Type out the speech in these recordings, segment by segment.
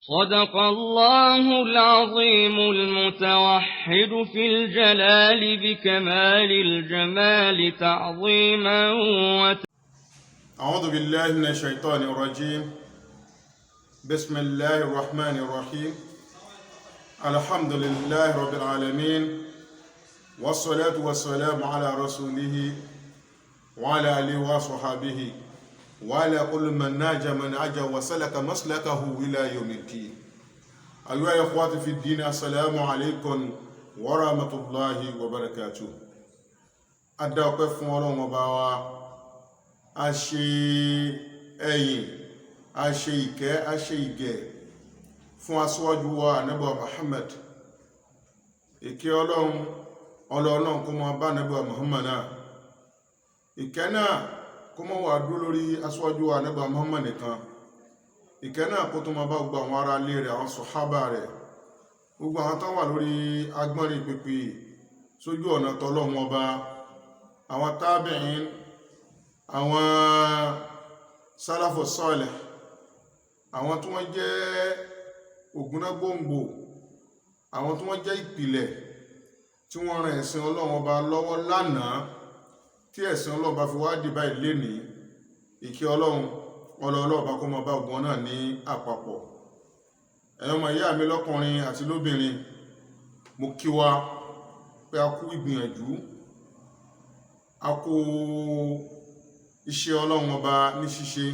صدق الله العظيم المتوحد في الجلال بكمال الجمال تعظيما أعوذ بالله من الشيطان الرجيم. بسم الله الرحمن الرحيم. الحمد لله رب العالمين، والصلاة والسلام على رسوله وعلى آله وصحبه وعلى كل من ناجى من أجى وسلك مسلكه إلى يوم الدين. أيها الأخوة في الدين، السلام عليكم ورحمة الله وبركاته. أدعوكم فون الله a ṣe ẹ̀yìn, a ṣe ìkẹ́, a ṣe ìgẹ̀ fún aṣíwájú wa Ànábì Muhammad. Ìkẹ́ Ọlọ́run kó máa bá Ànábì Muhammad náà. Ìkẹ́ náà kó máa wà dúró lórí aṣíwájú wa Ànábì Muhammad nìkan. Ìkẹ́ náà kó tó máa bá gbogbo àwọn ará ilé rẹ̀, àwọn sàhábà rẹ̀, gbogbo àwọn tó wà lórí agbọ́nrin pípé sójú ọ̀nà t'Ọlọ́run Ọba, àwọn tábìín, àwọn sálàfù sọ́ọ̀lẹ̀, àwọn tí wọ́n jẹ́ ògúnnágbòǹgbò, àwọn tí wọ́n jẹ́ ìpìlẹ̀ tí wọ́n ran ẹ̀sìn Ọlọ́run Ọba lọ́wọ́ lánàá tí ẹ̀sìn Ọlọ́run Ọba fi wá dì báyìí lénìí. Ìkẹ́ Ọlọ́run Ọba kó máa bá ògbọ́n náà ní àpapọ̀. Ẹ̀yin ọmọ ìyá mi lọ́kùnrin àti lóbìnrin, mo kí wa pé a kú ìgbìyànjú, a kú iṣẹ́ Ọlọ́run Ọba ní ṣíṣe,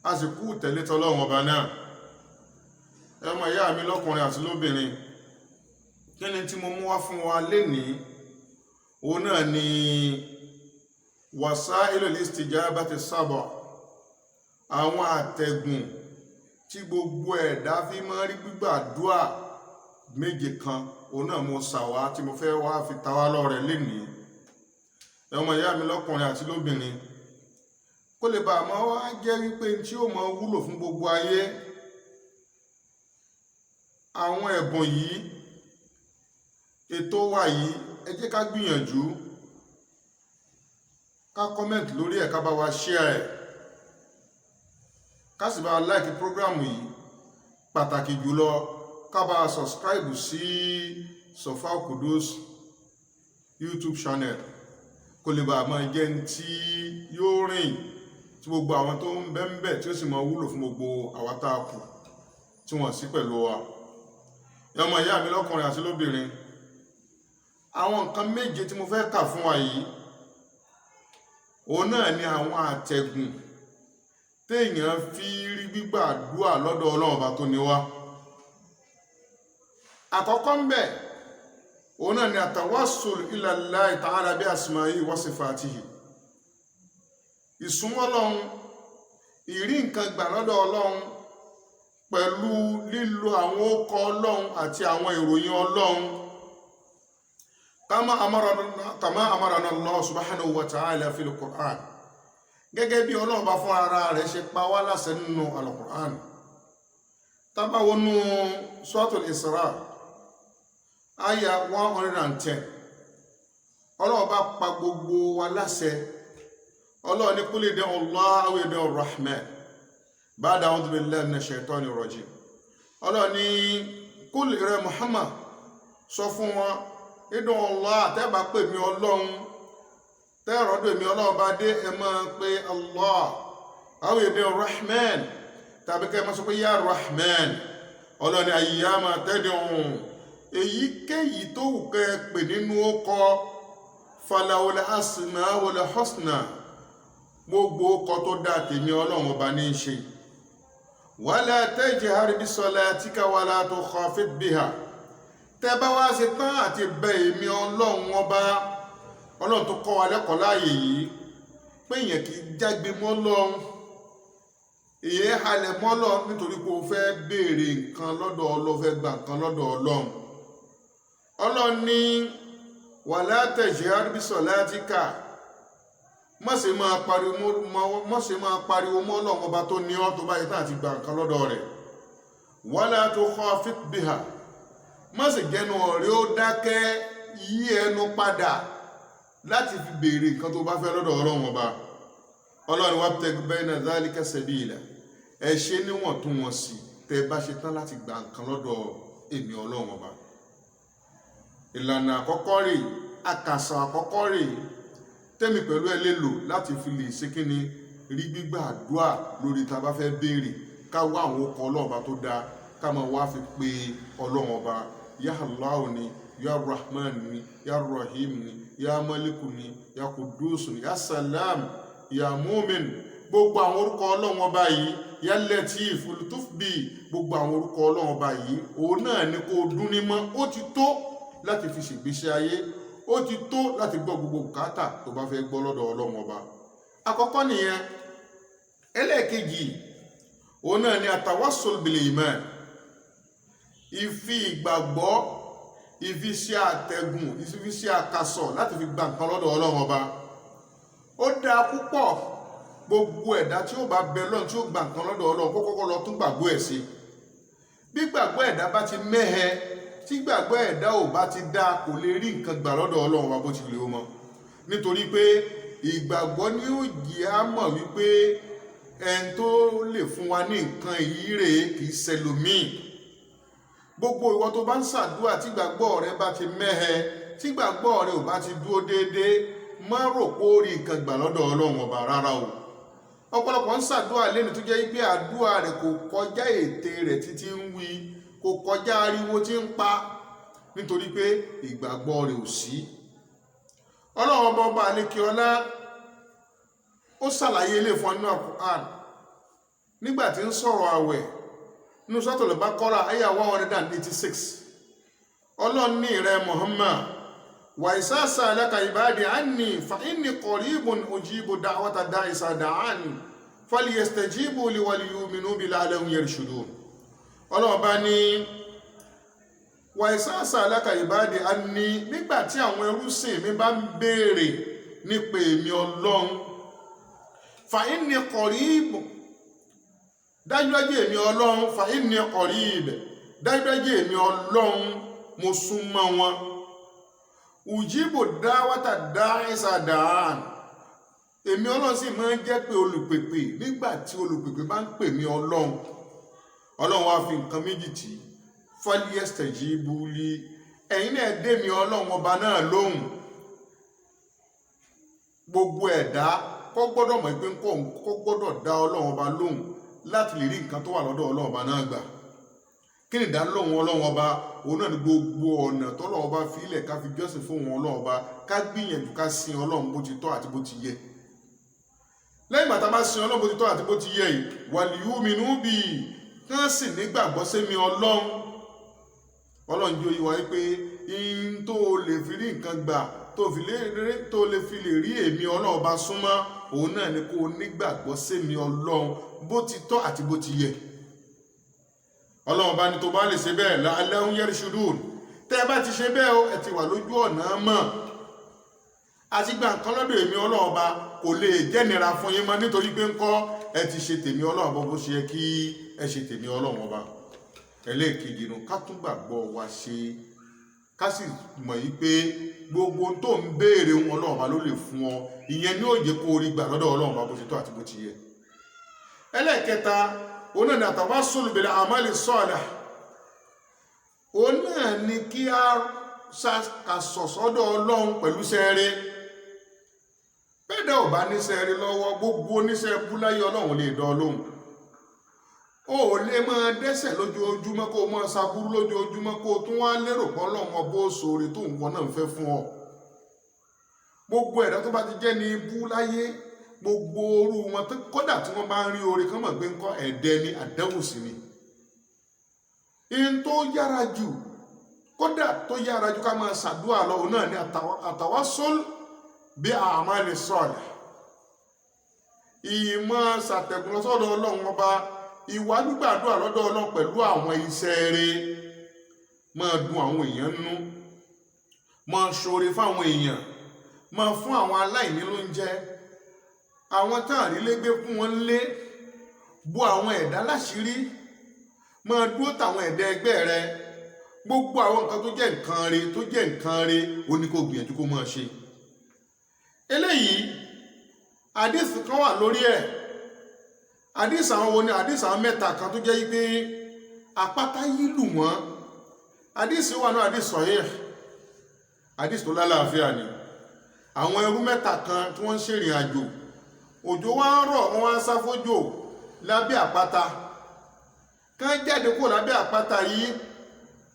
a sì kú tẹ̀lé t'Ọlọ́run Ọba náà. Ẹmọ ìyá mi lọ́kùnrin àti lóbìnrin, kí ni tí mo mú wá fún wa lénìí? Òun náà ni wasailul istijabati sab'a, àwọn àtẹ̀gùn tí gbogbo ẹ̀dá fi máa rí gbígbàdúà méje kan. Òun náà mo sàwá tí mo fẹ́ wá fi ta wá lọ́rẹ lénìí. Ọmọ ìyá mi lọ́kùnrin àti lóbìnrin, kó lè bá máa wá jẹ́ wípé tí ó máa wúlò fún gbogbo ayé. Àwọn ẹ̀bùn yìí, ètò wa yìí, ẹ jẹ́ ká gbìyànjú ká comment lórí ẹ̀, ká bá wa share ẹ̀, ká sì bá like program yìí, pàtàkì jùlọ ká bá subscribe sí Sofaa Qudus YouTube channel, kó lè bá máa jẹ́ ní tí yóò rìn tí gbogbo àwọn tó ń bẹ́ẹ̀ tí ó sì máa wúlò fún gbogbo àwa tá a kù tí wọ́n sí pẹ̀lú wa. Ọmọ ìyá mi lọ́kùnrin àti lóbìnrin, àwọn nǹkan méje tí mo fẹ́ kà fún wa yìí, òun náà ni àwọn àtẹ̀gùn téèyàn fi rí gbígbàdúà lọ́dọ̀ Ọlọ́run Ọba tó ní wá. Àkọ́kọ́ ń bẹ, òun náà ni àtàwássul ila Allahi ta'ala bí asma'ihi wa sifatihi. Ìsúnmọ́ Ọlọ́run, ìrí nǹkan gbà lọ́dọ̀ Ọlọ́run pẹ̀lú lílo àwọn orúkọ Ọlọ́run àti àwọn ìròyìn Ọlọ́run. Kama amarana Allah subhanahu wa ta'ala fil Qur'an. Gẹ́gẹ́ bí Ọlọ́run bá fún ara rẹ̀ ṣe pa wá láṣẹ nínú al-Qur'an. Tá bá wọnú Suratul Isra, Aya 110, Ọlọ́run bá pa gbogbo wa láṣẹ. Ọlọ́run ní kul ud'u Allah aw ud'u Rahman. Ba'da a'udhu billahi minash shaitanir rajim. Ọlọ́run ní kul ìrẹ Muhammad sọ fún wọn, ud'u Allah, tẹ́ bá pè mí Ọlọ́run, tẹ́ rọ́dọ̀ mi Ọlọ́run bá dé, ẹ máa pè Allah, aw ud'u Rahman, tàbí kẹ́ máa sọ pé ya Rahman. Ọlọ́run ní ayyama tad'u, èyíkéyìí tó wù kẹ́ pè nínú ọkọ, falawul asmaul husna, gbogbo ọkọ tó dá tèmi Ọlọ́run Ọba ní í ṣe. Wala tajhar bisalatika wala tukhafit biha, tẹ́ bá wá ṣe tán àti bẹ èmi Ọlọ́run Ọba, Ọlọ́run tó kọ́ wa lẹ́kọ̀ọ́ láàyè yìí pé èèyàn kì í jágbe mọ́ Ọlọ́run, èèyàn halẹ̀ mọ́ Ọlọ́run nítorí pé o fẹ́ béèrè nǹkan lọ́dọ̀ Ọlọ́run, fẹ́ gba nǹkan lọ́dọ̀ Ọlọ́run. Ọlọ́run ní wala tajhar bisalatika, má ṣe máa pariwo mọ́ Ọlọ́run Ọba tó ní ọ́ tó báyìí tán àti gba nǹkan lọ́dọ̀ rẹ̀. Wala tukhafit biha, má ṣe jẹ́nu ọ̀rẹ́ ó dákẹ́, yí ẹnu padà láti fi béèrè nǹkan tó bá fẹ́ lọ́dọ̀ Ọlọ́run Ọba. Ọlọ́run wabtaghi bayna dhalika sabila, ẹ ṣe níwọ̀ntúnwọ̀nsì tẹ́ bá ṣe tán láti gba nǹkan lọ́dọ̀ èmi Ọlọ́run ọba. Ìlànà àkọ́kọ́ rèé, àkàsọ̀ àkọ́kọ́ rèé tẹ́mi pẹ̀lú ẹ lè lò láti fi lè ṣe kíni rí gbígbà àdúrà lórí tá bá fẹ́ béèrè, ká wá àwọn ọkọ̀ Ọlọ́run ọba tó dáa, ká máa wá fi pe Ọlọ́run ọba. Ya Allah ni, ya Rahman ni, ya Rahim ni, ya Maliku ni, ya Kudus ni, ya Salam, ya Mumin. Gbogbo àwọn orúkọ Ọlọ́run ọba yìí, ya Latif, Lutufbi, gbogbo àwọn orúkọ Ọlọ́run ọba yìí, òun náà ni kó dún ní mọ́. Ó ti tó láti fi ṣègbésí ayé, ó ti tó láti gbọ́ gbogbo bùkátà tó bá fẹ́ gbọ́ lọ́dọ̀ Ọlọ́run ọba. Àkọ́kọ́ nìyẹn. Ẹlẹ́ẹ̀kejì, òun náà ni atawassul bil iman, ìfi ìgbàgbọ́, ìfi ṣe àtẹ̀gùn, ìfi ṣe àkàsọ̀ láti fi gba nǹkan lọ́dọ̀ Ọlọ́run ọba. Ó dáa púpọ̀ gbogbo ẹ̀dá tí ó bá bẹ lọ́n tí ó gba nǹkan lọ́dọ̀ Ọlọ́run kó kọ́kọ́ lọ tún gbàgbọ́ ẹ̀ sí. Bí gbàgbọ́ ẹ̀dá bá ti mẹ́hẹ, tí gbàgbọ́ ẹ̀dá ò bá ti dá, kò lè rí nǹkan gbà lọ́dọ̀ Ọlọ́run wa bó ti lè mọ́. Nítorí pé ìgbàgbọ́ ni ó jẹ́ á mọ̀ wípé ẹni tó lè fún wa ní nǹkan yìí rèé kì í ṣẹlòmíì. Gbogbo ìwọ tó bá ń ṣàdúrà tí gbàgbọ́ rẹ bá ti mẹ́hẹ, tí gbàgbọ́ rẹ ò bá ti dúró déédéé, má rò pé ó rí nǹkan gbà lọ́dọ̀ Ọlọ́run ọba rárá o. Ọ̀pọ̀lọpọ̀ ń ṣàdúrà lẹ́nu tó jẹ́ pé àdúrà rẹ̀ kò kọjá ète rẹ̀ títí ń wí, kò kọjá ariwo tí ń pa, nítorí pé ìgbàgbọ́ rẹ̀ ò sí. Ọlọ́run ọba ọba àlékiọlá ó ṣàlàyé ilé fún nínú Al-Qur'an nígbà tí ń sọ̀rọ̀ àwẹ̀ nínú Suratul Baqara àyá 186. Ọlọ́run ní ìrẹ Muhammad, wa iza sa'alaka ibadi anni fa inni qaribun ujibu da'wata da'i iza da'ani falyastajibu li wa liyu'minu bi la'allahum yarshudun. Ọlọ́run bá ní wa iza sa'alaka ibadi anni, nígbà tí àwọn ẹrúsìn mi bá ń béèrè nípa èmi Ọlọ́run, fa inni qarib, dájúdájú èmi Ọlọ́run, fa inni qarib, dájúdájú èmi Ọlọ́run mo súnmọ́ wọn. Ujibu da'wata da'i iza da'an, èmi Ọlọ́run sì máa ń jẹ́ pé olùpèpè nígbà tí olùpèpè bá ń pè mí Ọlọ́run. Ọlọ́run wá fi nǹkan méjì tì, falyastajibu li, ẹ̀yin náà dé mi Ọlọ́run ọba náà lóhùn. Gbogbo ẹ̀dá kò gbọ́dọ̀ mọ̀ pé kò gbọ́dọ̀ dá Ọlọ́run ọba lóhùn láti lè rí nǹkan tó wà lọ́dọ̀ Ọlọ́run ọba náà gbà. Kí ni ìdánilóhùn Ọlọ́run ọba? Òun náà ni gbogbo ọ̀nà tọ́lọ́run ọba fi ilẹ̀ ká fi jọ́sìn fún wọn Ọlọ́run ọba, ká gbìyànjú ká sin Ọlọ́run bó ti tọ́ àti bó ti yẹ. Lẹ́yìn ìgbà tá a bá sin Ọlọ́run bó ti tọ́ àti bó ti yẹ yìí, waliyuminu bi, kán sì nígbàgbọ́ sẹ́mi Ọlọ́run. Ọlọ́run jẹ́ oyè wa pé in tó lè fi rí nǹkan gbà, tó lè fi lè rí èmi Ọlọ́run ọba súnmọ́, òun náà ni kó nígbàgbọ́ sẹ́mi Ọlọ́run bó ti tọ́ àti bó ti yẹ. Ọlọ́run bá ní tó bá lè ṣe bẹ́ẹ̀ la'allahum yarshudun, tẹ́ bá ti ṣe bẹ́ẹ̀ o, ẹ ti wà lójú ọ̀nà mọ́. Àti gba nǹkan lọ́dọ̀ èmi Ọlọ́run ọba kò lè jẹ́nira fún yín mọ́, nítorí pé ńkọ́ ẹ ti ṣe tèmi Ọlọ́run ọba bó ṣe yẹ kí ẹ ṣe tèmi Ọlọ́run ọba. Ẹlẹ́ẹ̀kejì nu, ká tún gbàgbọ́ wa ṣe, ká sì mọ̀ yí pé gbogbo tó ń béèrè wọn Ọlọ́run ọba ló lè fún ọ, ìyẹn ni ó jẹ́ kó rí gbà lọ́dọ̀ Ọlọ́run ọba bó ṣe tọ́ àti bó ti yẹ. Ẹlẹ́ẹ̀kẹta, òun náà ni atawassul bil a'mali salih, òun náà ni kí a ṣàkàsọ̀ sọ́dọ̀ Ọlọ́run pẹ̀lú sẹ́ẹ̀rẹ́. Bẹ́ẹ̀dẹ̀ ò bá níṣẹ́ rí lọ́wọ́, gbogbo oníṣẹ́ búláyé Ọlọ́run lè dán lóhùn. O ò lè máa dẹ́ṣẹ̀ lójoojúmọ́ kó o máa ṣaburú lójoojúmọ́ kó o tún wá lérò pé Ọlọ́run ọba ó ṣoore tó nǹkan náà ń fẹ́ fún ọ. Gbogbo ẹ̀dá tó bá ti jẹ́ ní ibú láyé, gbogbo orú wọn kódà tí wọ́n bá ń rí oore kán mọ̀ pé ńkọ́ ẹ̀dẹ́ ni, àdánwò sí ni. In tó yára jù, kódà tó yára jù ká máa ṣàdúrà lọ, òun náà ni atawassul bí a'mali salih, ìmọ̀ ṣàtẹ̀gùn lọ́sọ̀dọ̀ Ọlọ́run ọba, ìwà gbígbàdúrà lọ́dọ̀ Ọlọ́run pẹ̀lú àwọn iṣẹ́ rere, máa dùn àwọn èèyàn nú, máa ṣoore fáwọn èèyàn, máa fún àwọn aláìní lóúnjẹ, àwọn tán àrílégbé fún wọn lé, bò àwọn ẹ̀dá láṣìírí, máa dúró tàwọn ẹ̀dá ẹgbẹ́ rẹ. Gbogbo àwọn nǹkan tó jẹ́ nǹkan re ó ní kó gbìyànjú kó máa ṣe. Eléyìí àdísì kan wà lórí ẹ̀. Àdísì àwọn wo ni? Àdísì àwọn mẹ́ta kan tó jẹ́ pé àpáta yí lù wọ́n. Àdísì wà náà, àdísì sahih, àdísì tó lálàáfíà ni. Àwọn ẹrú mẹ́ta kan tí wọ́n ń ṣèrìn àjò, òjò wá ń rọ̀, wọ́n wá ń sá fójò lábẹ́ àpáta. Kán jáde kó lábẹ́ àpáta yìí,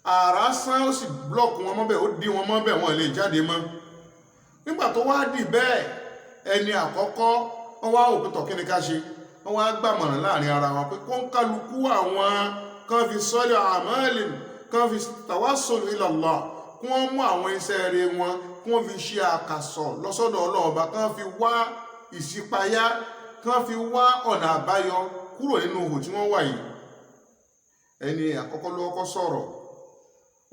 àrá sán ó sì blọ́ọ̀kù wọn mọ́bẹ̀, ó dí wọn mọ́bẹ̀, wọn lè jáde mọ́. Nígbà tó wá dì bẹ́ẹ̀, ẹni àkọ́kọ́ wọ́n wá òpótọ̀ kí ni ká ṣe, wọ́n wá gbàmọ̀ràn láàrin ara wọn pé kó ń kálukú àwọn kan fi sọ́lẹ̀ àmọ́lẹ̀, kan fi tawassul ila Allah, kí wọ́n mú àwọn iṣẹ́ rere wọn, kí wọ́n fi ṣe àkàsọ̀ lọ́sọ́dọ̀ Ọlọ́run Ọba, kí wọ́n fi wá ìṣípayá, kí wọ́n fi wá ọ̀nà àbáyọ kúrò nínú ihò tí wọ́n wà yìí. Ẹni àkọ́kọ́ ló kọ́kọ́ sọ̀rọ̀,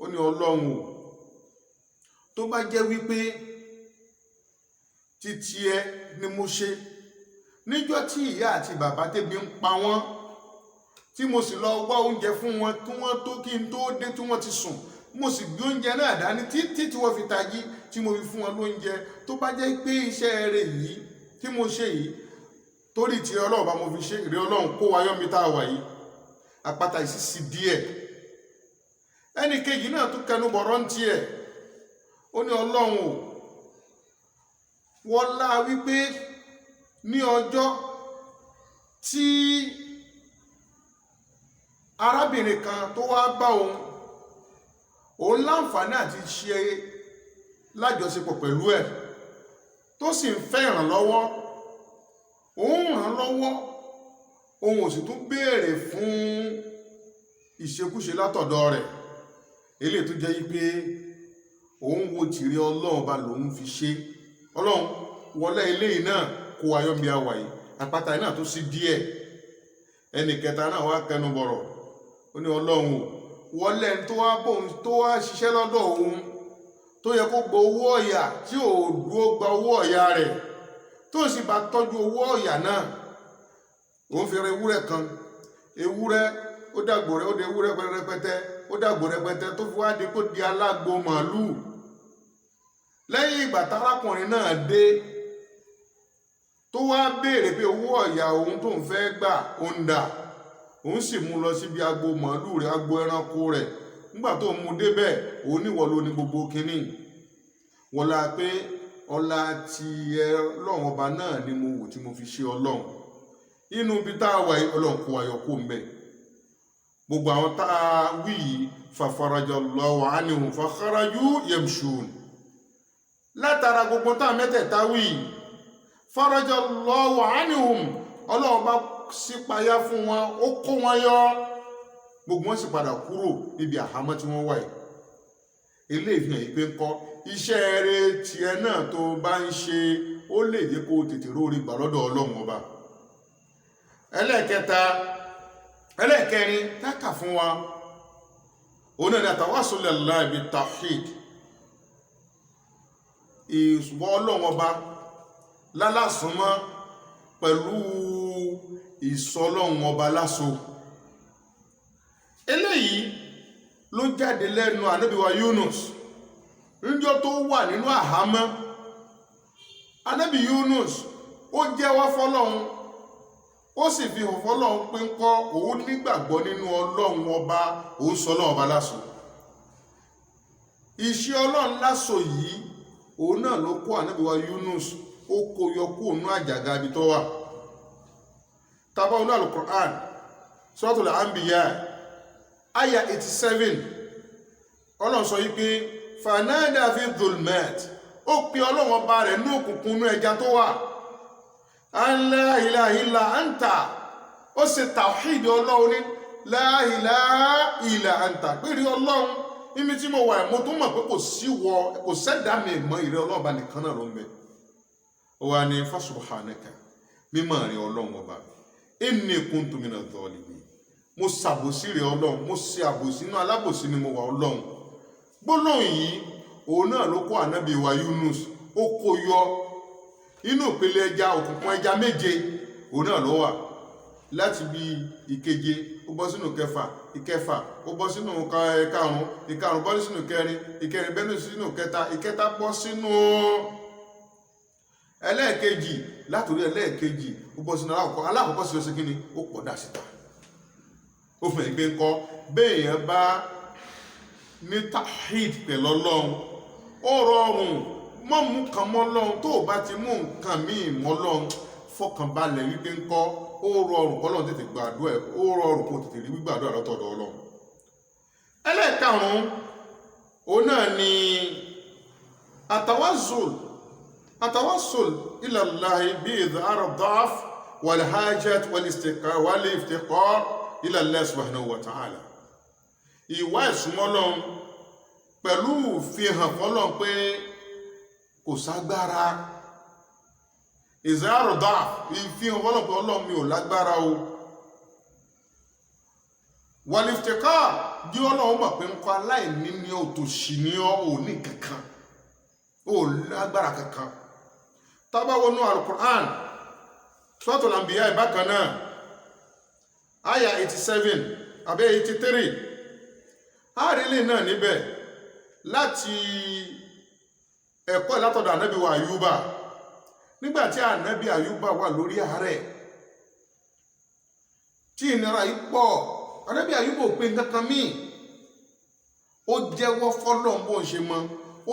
ó ní Ọlọ́run o, tó bá jẹ́ wípé títí ẹ ni mo ṣe níjọ́ tí ìyá àti bàbá tẹ́bi ń pa wọ́n, tí mo sì lọ wá oúnjẹ fún wọn kí wọ́n tó kí n tó dé tí wọ́n ti sùn, mo sì gbé oúnjẹ náà dání títí tí wọ́n fi tají, tí mo fi fún wọn lóúnjẹ. Tó bá jẹ́ pé iṣẹ́ rẹ̀ yìí tí mo ṣe yìí torí ti Ọlọ́run bá mo fi ṣe, ìrẹ́ Ọlọ́run kó wa yọ́ mi tá a wà yìí. Àpáta ìsísí díẹ̀. Ẹnì kejì náà tún kẹnu bọ̀rọ̀ ń tiẹ̀, ó ní Ọlọ́run o, wọ́n lá wípé ní ọjọ́ tí arábìnrin kan tó wá bá òun láǹfààní àti ṣe lájọṣepọ̀ pẹ̀lú ẹ̀, tó sì ń fẹ́ ìrànlọ́wọ́, òun ràn lọ́wọ́, òun ò sì tún béèrè fún ìṣekúṣe látọ̀dọ̀ rẹ̀. Eléyìí tó jẹ́ wípé òun wo tìrí Ọlọ́run bá lòun fi ṣe. Ọlọ́run wọlé eléyìí náà kó ayọ́ bí a wà yìí. Àpáta náà tó sí díẹ̀. Ẹnì kẹta náà wá kẹnu bọ̀rọ̀, ó ní Ọlọ́run wọlé tó wá bóun tó wá ṣiṣẹ́ lọ́dọ̀ òun, tó yẹ kó gba owó ọ̀yà tí ò dúró gba owó ọ̀yà rẹ̀, tó sì bá tọ́jú owó ọ̀yà náà. Òun fi ra ewúrẹ́ kan, ewúrẹ́ ó dàgbò rẹ̀, ó di ewúrẹ́ rẹpẹtẹ, ó dàgbò rẹpẹtẹ, tó fi wá di kó di alágbo màálù. Lẹ́yìn ìgbà tárákùnrin náà dé, tó wá béèrè pé owó ọ̀yà òun tó ń fẹ́ gbà ó ń dà, òun sì mú lọ síbi agbo màálù rẹ̀, agbo ẹranko rẹ̀. Nígbà tó mú débẹ̀, òun níwọ̀ ló ní gbogbo kínní. Wọ́lá pé ọlá ti Ọlọ́run Ọba náà ni mo wò tí mo fi ṣe Ọlọ́run. Inú ibi tá a wà yìí, Ọlọ́run kó ayọ̀ kó ń bẹ̀. Gbogbo àwọn tá a wí yìí, fafarajallahu anhum fakharaju yamshun. Látara gbogbo tá a mẹ́tẹ̀ẹ̀ta wí yìí, farajallahu anhum, Ọlọ́run bá ṣípayá fún wọn, ó kó wọn yọ. Gbogbo wọn sì padà kúrò níbi àhámọ́ tí wọ́n wà yìí. Eléyìí fi hàn yìí pé ń kọ́ iṣẹ́ rere tiẹ̀ náà tó bá ń ṣe, ó lè jẹ́ kó tètè rórí gbà lọ́dọ̀ Ọlọ́run Ọba. Ẹlẹ́ẹ̀kẹrin tákà fún wa, òun náà ni àtàwássul lillahi bit tawhid. Ìwọ Ọlọ́run Ọba lálásùnmọ́ pẹ̀lú ìsọlọ́run Ọba láso. Eléyìí ló jáde lẹ́nu Ànábì wa Yunus níjọ́ tó wà nínú àhámọ́. Ànábì Yunus ó jẹ́wọ́ fọ́lọ́run, ó sì fi hàn fọ́lọ́run pé ń kọ́ òun nígbàgbọ́ nínú Ọlọ́run Ọba, òun sọ Ọlọ́run Ọba láso. Iṣẹ́ Ọlọ́run láso yìí, òun náà ló kó Ànábì wa Yunus, ó kó yọ kó nú àjàgà ibi tó wà. Tàbá nínú Al-Qur'an, Suratul Anbiya, Aya 87, Ọlọ́run sọ wípé fanada fi dhulmat, ó pe Ọlọ́run Ọba rẹ̀ ní òkùnkùn inú ẹja tó wà. An la ilaha illa anta, ó ṣe tawhid Ọlọ́run ní la ilaha illa anta, pé rí Ọlọ́run, níbi tí mo wà mo tún mọ̀ pé kò sí wọ, kò sẹ́dá mi mọ́, ìrẹ́ Ọlọ́run Ọba nìkan náà ló ń bẹ. Ó wá ní fasubhanaka, mímọ́ rí Ọlọ́run Ọba, inni kuntu minadh dhalimin, mo ṣàbòsí rẹ̀ Ọlọ́run, mo ṣe àbòsí, inú alábòsí ni mo wà Ọlọ́run. Gbólóhùn yìí, òun náà ló kó Ànábì wa Yunus, ó kó yọ inú ìpele ẹja, òkùnkùn ẹja méje, òun náà ló wà. Láti bí ìkeje, ó bọ́ sínú kẹfà, ìkẹfà ó bọ́ sínú karùn-ún, ìkarùn bọ́ sínú kẹrin, ìkẹrin bọ́ sínú kẹta, ìkẹta bọ́ sínú ẹlẹ́ẹ̀kejì, látòrí ẹlẹ́ẹ̀kejì ó bọ́ sínú alákọ̀ọ́kọ́ sí ọsẹ kíni, ó pọ̀ dà síta. Ó fẹ́ gbé ńkọ́ béèyàn bá ní tawhid pẹ̀lú Ọlọ́run ó rọrùn mọ́ mú kan mọ́ Ọlọ́run tó bá ti mú nǹkan míì mọ́ Ọlọ́run fọkànbalẹ̀ wípé ń kọ́ ó rọrùn kọ́lọ́run tètè gbàdúrà ẹ̀ ó rọrùn kó tètè rí gbàdúrà lọ́tọ̀ọ̀dọ̀ Ọlọ́run. ẹlẹ́ẹ̀karùn-ún òun náà ni atawassul ila Allahi bi idhar ad-da'f wal hajat wal iftiqar ila Allah subhanahu wa ta'ala. ìwá ìsúnmọ́ Ọlọ́run pẹ̀lú fihàn fọ́lọ́run pé kò ságbára, izhar ad-da'f ìfihàn fọ́lọ́run pé Ọlọ́run mi ò lágbára o, wal iftiqar di Ọlọ́run mọ̀ pé ń kọ́ aláìní ní òtòṣì ní ò ní kankan ò lágbára kankan. tá bá wọnú al-Qur'an Suratul Anbiya bákan náà àyà 87 àbẹ́ 83 àrílẹ̀ náà níbẹ̀ láti ẹ̀kọ́ látọ̀dọ̀ ànábì wa Àyúbà nígbàtí ànábì Àyúbà wà lórí àárẹ̀ tí ìnira yìí pọ̀. ànábì Àyúbà ò pé nǹkan míì ó jẹ́wọ́ fọ́lọ́run bó ń ṣe mọ́,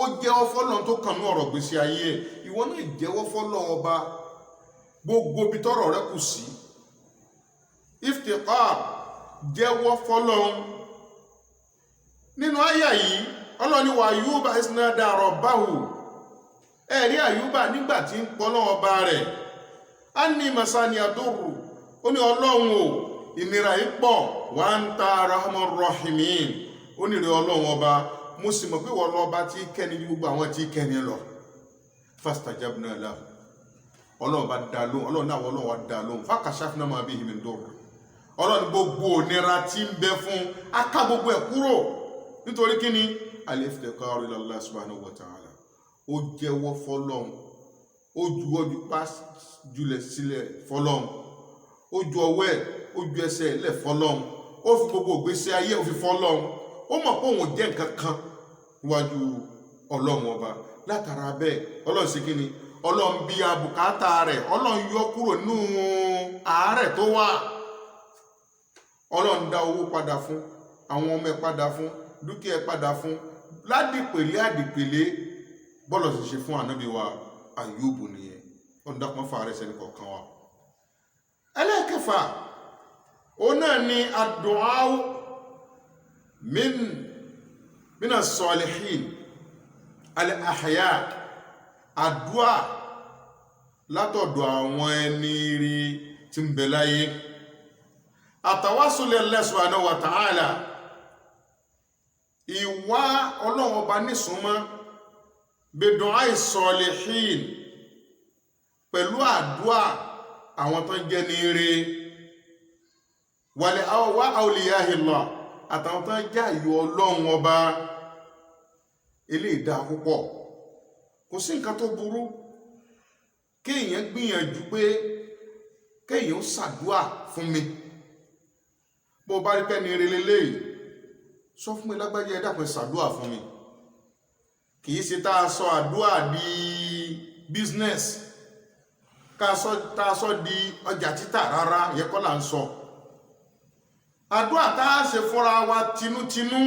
ó jẹ́wọ́ fọ́lọ́run tó kàn ní ọ̀rọ̀ gbèsè ayé ẹ̀. ìwọ náà jẹ́wọ́ fọ́lọ́run ọba gbogbo ibi tọ́rọ̀ rẹ kù sí. iftiqar jẹ́wọ́ fọ́lọ́run. nínú àyà yìí Ọlọ́run ní wa Àyúbà isnada rabbahu, ẹ̀rí Àyúbà nígbà tí ń pọ́ lọ́wọ́ ọba rẹ̀ anni masani adurru, ó ní Ọlọ́run o ìnira yìí pọ̀ wa anta arhamur rahimin, ó ní rẹ̀ Ọlọ́run ọba mo sì mọ̀ pé wọ́n lọ́ba tí kẹ́ni ní gbogbo àwọn tí kẹ́ni lọ. fastajabna lahu, Ọlọ́run bá dá lóhùn, Ọlọ́run náà Ọlọ́run wá dá lóhùn fakashafna ma bihi min durr. Ọlọ́run gbogbo ònira tí ń bẹ fún aká gbogbo ẹ̀ kúrò nítorí kí ni al-iftiqaru ila Allah subhanahu wa ta'ala. ó jẹ́wọ́ fọ́lọ́run, ó ju ọjọ́ pa jùlẹ̀ sílẹ̀ fọ́lọ́run, ó ju ọwọ́ ẹ̀ ó ju ẹsẹ̀ lẹ̀ fọ́lọ́run, ó fi gbogbo ìgbésí ayé ó fi fọ́lọ́run. ó mọ̀ pé òun jẹ́ nǹkan kan níwájú Ọlọ́run ọba. látara bẹ́ẹ̀ Ọlọ́run sí kí ni Ọlọ́run bí abùkátà rẹ̀, Ọlọ́run yọ kúrò nínú àárẹ̀ tó wà. Ọlọ́run dá owó padà fún, àwọn ọmọ ẹ̀ padà fún, dúkìá ẹ̀ padà fún, ládìpèlé àdìpèlé bọ́lọ̀ sì ṣe fún ànábì wa Àyúbù nìyẹn. Ọlọ́run dákun fà rẹ̀ sẹ́ni kọ̀ọ̀kan wa. ẹlẹ́ẹ̀kẹfà òun náà ni ad-du'a min as-salihin al-ahya, àdúà látọ̀dọ̀ àwọn ẹni rí tí ń bẹ láyé. àtàwásùlẹ̀ Allah subhanahu wa ta'ala, ìwá Ọlọ́run ọba nísúnmọ́ bidu'a as-salihin, pẹ̀lú àdúà àwọn tó jẹ́ ní rí, wa awliyahillah, àtàwọn tó jẹ́ àyò Ọlọ́run ọba. ilé ìdá púpọ̀, kò sí nǹkan tó burú kéèyàn gbìyànjú pé kéèyàn ṣàdúà fún mi. bó bá rí pẹ́ni eré lélẹ́yìí sọ fún mi lágbájá ẹ dákun ṣàdúà fún mi. kì í ṣe tá a sọ àdúà di business, tá a sọ di ọjà títà, rárá yẹ kọ́ là ń sọ. àdúà tá a ṣe fúnra wa tinútinú,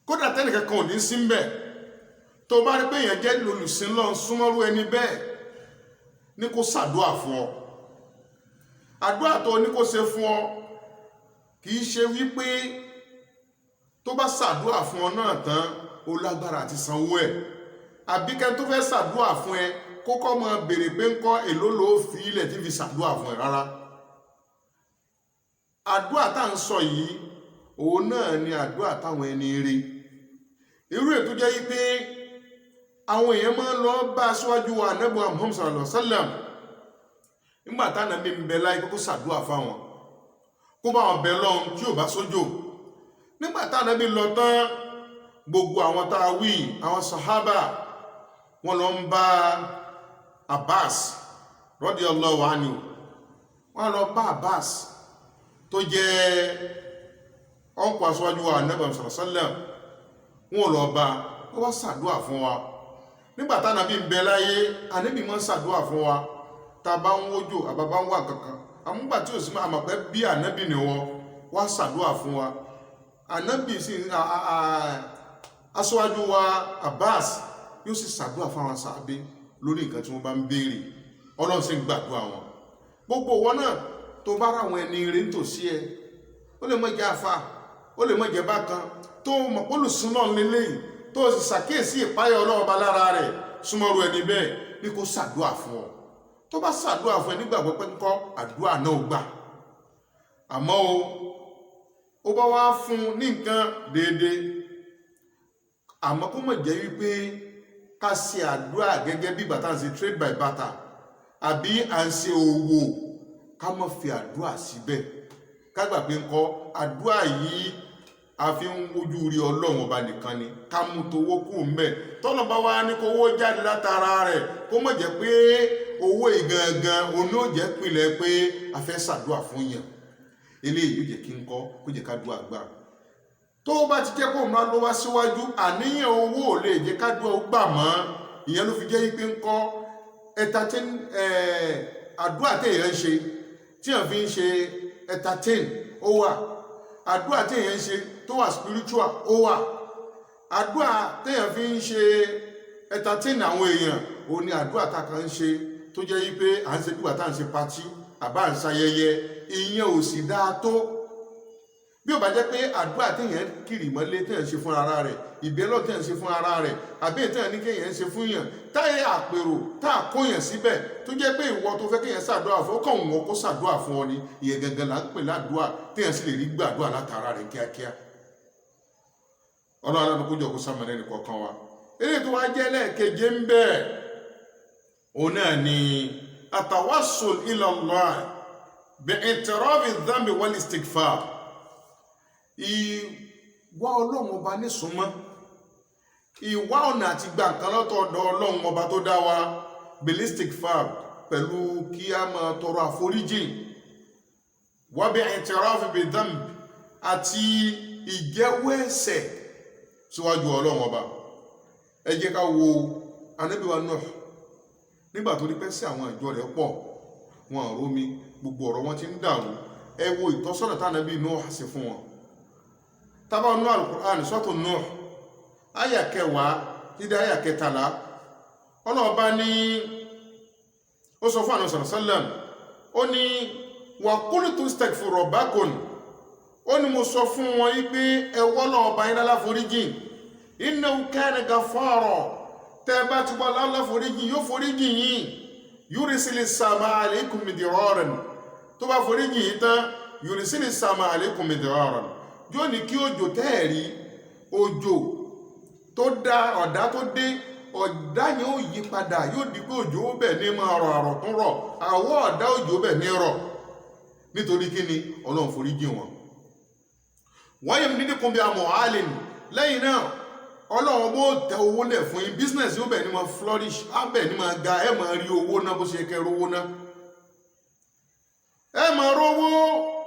kódà tẹ́nìkan kan ò ní sí mbẹ̀. tó bá rí pé èèyàn jẹ́ olùsìn lọ́n súnmọ́rú ẹni bẹ́ẹ̀ ní kó ṣàdúà fún ọ. àdúà tó ní kó ṣe fún ọ kì í ṣe wípé tó bá ṣàdúà fún ọ náà tán ó lágbára àti sanwó ẹ̀. àbíkẹ́ tó fẹ́ ṣàdúà fún ẹ kókọ́ máa béèrè pé ńkọ́ èló ló fi ilẹ̀ tí fi ṣàdúà fún ẹ rárá. àdúà tá à ń sọ yìí òun náà ni àdúà táwọn ẹni rí. irú ètò jẹ́ yí pé àwọn èèyàn máa ń lọ bá aṣáájú wa Ànábì Muhammad sallallahu alaihi wasallam nígbà táwọn ẹbí ń bẹ láyé kó ṣàdúà fáwọn, kó bá wọn bẹ lọ́hùn tí ò bá sójò. nígbà táwọn ẹbí lọ tán, gbogbo àwọn tá a wí àwọn sàhábà wọn lọ ń bá Abbas radiyallahu anhu, wọn lọ bá Abbas tó jẹ́ ọ̀pọ̀ aṣáájú wa Ànábì sallallahu alaihi wasallam, wọn lọ bá wọ́n wá ṣàdúà fún wa. nígbàtá Ànábì ń bẹ láyé, Ànábì máa ń ṣàdúà fún wa tá a bá ń wójò àbábá ń wà kankan. àmúgbà tí ò sí máa mọ̀ pé bí Ànábì ni wọ́n wá ṣàdúà fún wa. ànábì sí aṣáájú wa Abbas yóò sì ṣàdúrà fáwọn sàábé lórí nǹkan tí wọ́n bá ń béèrè, Ọlọ́run sì ń gbàdúrà wọn. Gbogbo wọn náà tó bá ra àwọn ẹni rẹ̀ nítòsí ẹ, ó lè mọ̀ jẹ́ àfà, ó lè mọ̀ jẹ́ bákan, tó mọ̀ olùsùn náà lélẹ́yìn, tó sì ṣàkíyèsí ìpáyà Ọlọ́run ọba lára rẹ̀, súnmọ́rú ẹni bẹ́ẹ̀ ní kó ṣàdúrà fún ọ. Tó bá ṣàdúrà fún ẹ nígbàgbọ́ pé ńkọ́ àdúrà náà ó gbà. Àmọ́ ó bá wá fún ní nǹkan déédéé, àmọ́ kó mọ̀ jẹ́ wípé ká ṣe àdúrà gẹ́gẹ́ bí bàtà ń ṣe trade by barter àbí à ń ṣe òwò, ká má fi àdúrà síbẹ̀. Ká gbà pé ńkọ́ àdúrà yìí a fi ń wojú rí Ọlọ́run ọba nìkan ni, ká mú towó kù ńbẹ̀. Tọ́nà bá wá ní kówó jáde látara rẹ̀, kó mọ̀ jẹ́ pé owó ìgangan òun ó jẹ́ pìlẹ̀ pé a fẹ́ ṣàdúrà fún yàn. Eléyìí yóò jẹ́ kí ń kọ́ kó jẹ́ ká dúà gbà. Tó bá ti jẹ́ kó máa lọ wá síwájú, àníyàn owó ò lè jẹ́ ká dúà ó gbà mọ́. Ìyẹn ló fi jẹ́ pé ń kọ́ àdúrà téèyàn ń ṣe tí èèyàn fi ń ṣe entertain ó wà, àdúrà téèyàn ń ṣe tó wà spiritual ó wà, àdúrà téèyàn fi ń ṣe entertain àwọn èèyàn òun ni àdúrà tá a kan ń ṣe tó jẹ́ wípé à ń ṣe bí bàtà ń ṣe patí àbá ń ṣayẹyẹ, ìyẹn ò sì dáa tó. Bí ó bá jẹ́ pé àdúrà téèyàn kiri mọ́lé téèyàn ṣe fún ara rẹ̀, ìbẹ́lọ́ téèyàn ṣe fún ara rẹ̀, àbí téèyàn ní kéèyàn ṣe fún yàn, táyé àpérò tá a kóyàn síbẹ̀ tó jẹ́ pé ìwọ tó fẹ́ kéèyàn ṣàdúrà fún, ó kàn wọ́n kó ṣàdúrà fún ọ ni, ìyẹn gangan là ń pè ládùúà téèyàn sì lè rí gbàdúrà látara rẹ̀ kíákíá. Ọlọ́run aláàánú kó jọ kó sàmọ̀lẹ́ nìkọ̀ọ̀kan wa. Eléyìí tó wá jẹ́ lẹ́ẹ̀keje ń bẹ̀, òun náà ni atawassul ila Allah bi'itirafi dhanbi wal istighfar. Ìwá Ọlọ́run ọba ní súnmọ́, ìwá ọ̀nà àti gbà nǹkan lọ́tọ̀ọ̀dọ̀ Ọlọ́run ọba tó dá wa bil istighfar, pẹ̀lú kí a máa tọrọ àforíjì, wa bi'itirafi bidhanbi, àti ìjẹ́wọ́ ẹ̀ṣẹ̀ síwájú Ọlọ́run ọba. Ẹ jẹ́ ká wo Ànábì wa Nuh nígbà tó rí pé sí àwọn ìjọ rẹ̀ pọ̀, wọn ò rómi, gbogbo ọ̀rọ̀ wọn ti ń dàrú. Ẹ wo ìtọ́sọ́nà tí Ànábì Nuh ṣe fún wọn. Tá bá nú Al-Qur'an Suratu Nuh àyà 10 dídá àyà 13, Ọlọ́run bá ní, ó sọ fún Ànábì sallallahu alaihi wasallam, ó ní wa qultu astaghfiru rabbakum, ó ní mo sọ fún wọn yí pé ẹ wá Ọlọ́run bá yín láláforíjì, innahu kana ghaffara, tẹ́ bá ti wá láláforíjì yóò foríjì yín, yursilis samaa alaykum midraran, tó bá foríjì yín tán yursilis samaa alaykum midraran, yóò ní kí òjò tẹ́ẹ̀rí, òjò tó dá ọ̀dá tó dé, ọ̀dá yẹn ó yí padà, yóò di pé òjò ó bẹ̀ ní máa rọ̀ àrọ̀ tún rọ̀, àwọ̀ ọ̀dá òjò bẹ̀ ní rọ̀. Nítorí kí ni? Ọlọ́run foríjì wọn. Wọ́n yẹ nídìkún bí amọ̀ allen, lẹ́yìn náà Ọlọ́run bó tẹ owó lẹ̀ fún yín, business yóò bẹ̀ ní máa flourish, á bẹ̀ ní máa ga, ẹ máa rí owó náà bó ṣe kẹ́ rówó náà, ẹ máa rówó.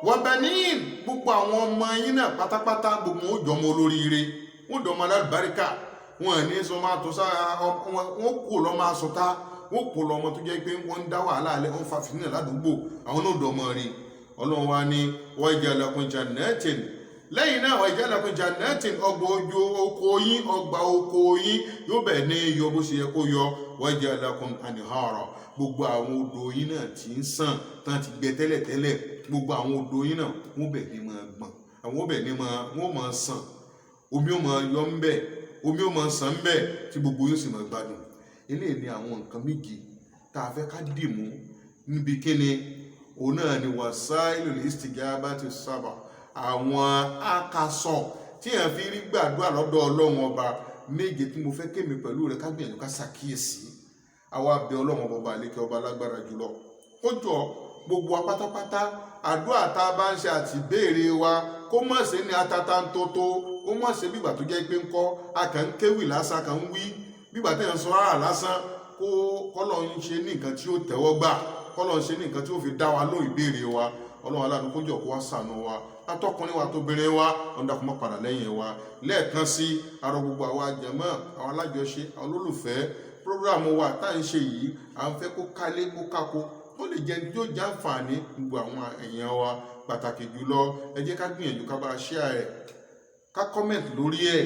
Wàbẹ̀nín, gbogbo àwọn ọmọ yín náà pátápátá, gbogbo wọn ó jọmọ olóríire, wọn dọmọ alábàríkà, wọn ní sọ máa tó sára, wọn kò lọ máa sọta, wọn kò lọ ọmọ tó jẹ́ pé wọ́n ń dá wàhálà alẹ́, wọ́n fa fìtínà ládùúgbò, àwọn náà dọmọ rí. Ọlọ́run wa ní waja'ala lakum jannatin, lẹ́yìn náà waja'ala lakum jannatin, ọgbà ojú oko yín, ọgbà oko yín yóò bẹ̀ ní yọ bó ṣe yẹ kó yọ. Waja'ala lakum anhara, gbogbo àwọn odò yín náà tí ń sàn tán ti gbẹ tẹ́lẹ̀tẹ́lẹ̀, gbogbo àwọn odò yín náà wọ́n bẹ̀ ní máa gbọ̀n, àwọn bẹ̀ ní wọ́n máa sàn, omi ó máa yọ ń bẹ̀, omi ó máa sàn ń bẹ̀, tí gbogbo yóò sì máa gbádùn. Eléyìí ni àwọn nǹkan méjì tá a fẹ́ ká dì mú níbi kíni, òun náà ni wasailul istijabati sab'a, àwọn àkàsọ̀ tí èèyàn fi rí gbàdúrà lọ́dọ̀ Ọlọ́run ọba méje tí mo fẹ́ kémi pẹ̀lú rẹ̀ ká gbìyànjú ká ṣàkíyèsí. Àwa bẹ̀ Ọlọ́run ọba àlékè ọba alágbára jùlọ, ó jọ gbogbo wa pátápátá, àdúrà tá a bá ń ṣe àti béèrè wa kó má ṣe ní atata ń tótó, kó má ṣe bígbà tó jẹ́ pé ń kọ́ a kàn ń kéwì lásán, kàn ń wí bígbà téèyàn sọ ara lásán, kọ́lọ̀ ń ṣe ní nǹkan tí ó tẹ́wọ́ gbà, kọ́lọ̀ ń ṣe ní nǹkan tí ó fi dá wa lóhùn ìbéèrè wa. Ọlọ́run aláàánú kó jọ kó wá ṣàánú wa, atọ́kùnrin wa tóbìnrin wa, ọ̀dàkùn má padà lẹ́yìn wa. Lẹ́ẹ̀kan sí arọ gbogbo àwa jàmáà, àwọn alájọṣe, àwọn olólùfẹ́ prógráàmù wa tá à ń ṣe yìí, à ń fẹ́ kó kálé kó kákó, ó lè jẹ́ tí ó jẹ́ àǹfààní gbogbo àwọn èèyàn wa. Pàtàkì jùlọ ẹ jẹ́ ká gbìyànjú ká bá share rẹ̀ ká comment lórí ẹ̀,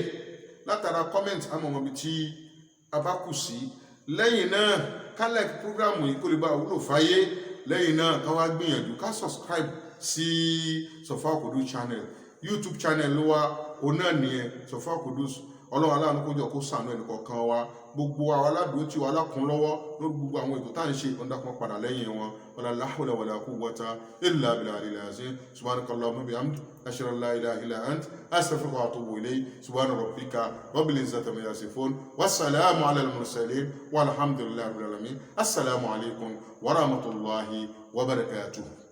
látara comment àmọ́ wọn bí tí a bá kù sí. Lẹ́yìn náà ká like program yìí kó lè bá wúlò fáyé. Lẹ́yìn náà ká wá gbìyànjú ká subscribe sí Sofaa Qudus channel, YouTube channel ló wá òun náà nìyẹn, Sofaa Qudus. Ọlọ́run aláàánú kó jọ kó ṣàánú ẹnìkọ̀ọ̀kan wa, gbogbo àwọn aládùúgbò tí wà lákùn lọ́wọ́ lórí gbogbo àwọn ètò tá à ń ṣe ọ̀dàkùn padà lẹ́yìn wọn. wala hawla wala quwwata illa billahil azim. Subhanakallahumma bihamdik, ashhadu an la ilaha illa ant, astaghfiruka wa atubu ilayk. Subhana rabbika rabbil izzati amma yasifun, wassalamu ala al-mursalin, walhamdulillahi rabbil alamin. Assalamu alaikum wa rahmatullahi wa barakatuh.